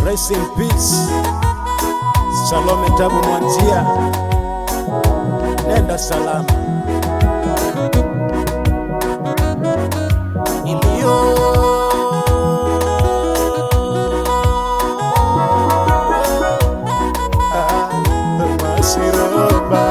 Rest in peace. Salome Tabu Mwanzia, nenda salama. Ilio Masiroba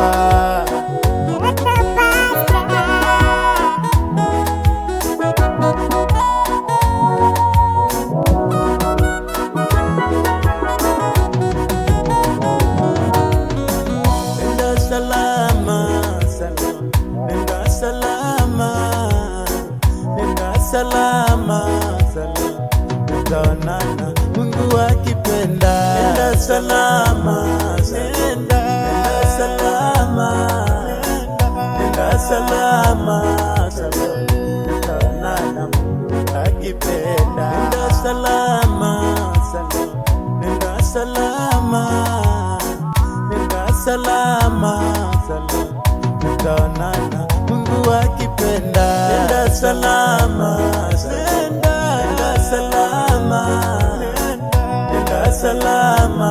salama, tutaonana Mungu akipenda. Nenda salama, nenda salama, nenda salama, tutaonana Mungu akipenda. Nenda salama, nenda salama, nenda salama, tutaonana Mungu akipenda. Nenda salama, nenda salama, nenda salama,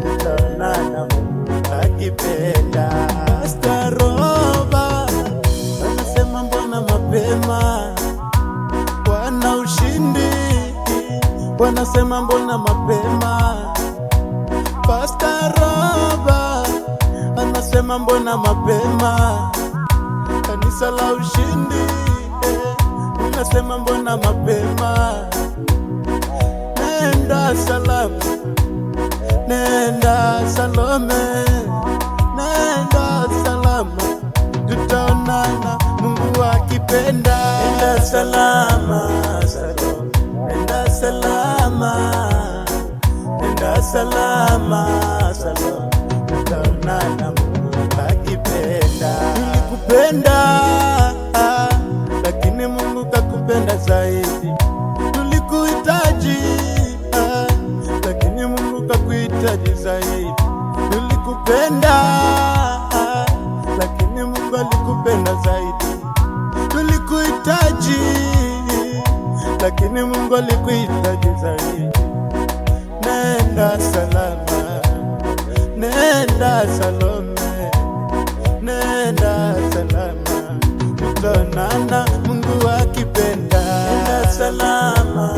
tutaonana Mungu akipenda. Pastor Roba anasema mbona mapema, wana ushindi wanasema mbona mapema. Pastor Roba anasema mbona mapema, kanisa la ushindi unasema mbona mapema. Nenda salama, nenda Salome, nenda salama, tutaonana Mungu akipenda. Nenda salama, nenda salama, nenda salama, tutaonana Mungu akipenda. Tulikupenda lakini Mungu kakupenda zaidi. Tulikuhitaji lakini Mungu kakuhitaji zaidi. Tulikupenda lakini Mungu alikupenda zaidi. Tulikuhitaji lakini Mungu alikuhitaji zaidi. Nenda salama, nenda Salome, nenda salama, tutaonana Mungu akipenda. Nenda salama,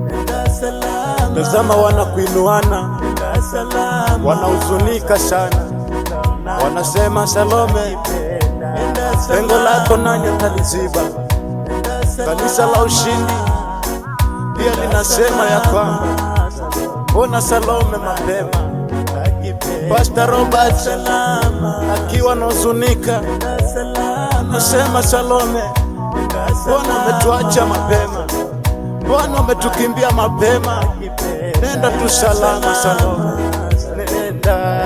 nenda salama. Tazama wanakuinuana, nenda salama, wanahuzunika sana, wanasema Salome, pengo lako nani ataliziba? Kanisa la ushindi pia linasema ya kwamba mbona Salome mapema. Pastor Robert akiwa anahuzunika anasema Salome, mbona umetuacha mapema, mbona umetukimbia mapema? Nenda tu salama Salome, nenda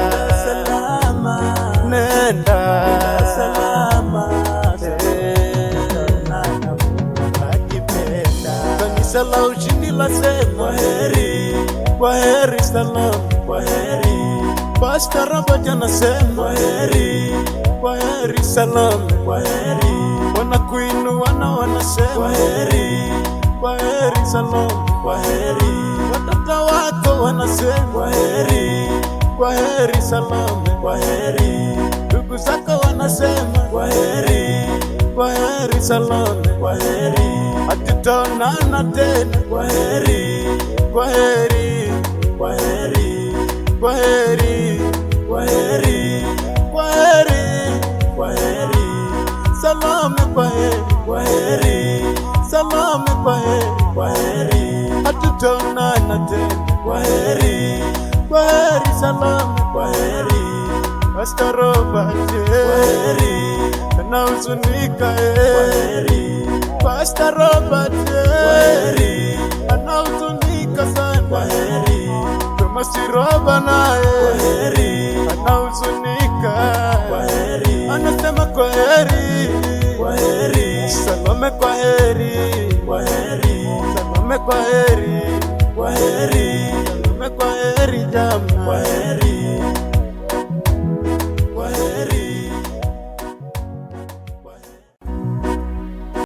nenda salama. Kanisa la ushindi lasema kwaheri, kwaheri Salome, kwaheri. Pastor Robert anasema kwaheri, kwaheri Salome, kwaheri. Wanakuinuana wanasema kwaheri, kwaheri Salome, kwaheri. Watoto wako wanasema kwaheri, kwaheri Salome, kwaheri. Ndugu zako wanasema kwaheri, kwaheri Salome, kwaheri. Hatutaonana tena, kwaheri, kwaheri, kwaheri, kwaheri, kwaheri, kwaheri, kwaheri Salome, kwaheri, kwaheri Salome, kwaheri, kwaheri. Hatutaonana tena, kwaheri, kwaheri Salome, kwaheri. Pastor Robert kwaheri, anahuzunika kwaheri. Pastor Robert kwaheri, anahuzunika sana kwaheri. Masiroba naye kwaheri, anahuzunika kwaheri, anasema kwaheri, kwaheri Salome, kwaheri, kwaheri Salome, kwaheri, kwaheri Salome, kwaheri jamaa, kwaheri.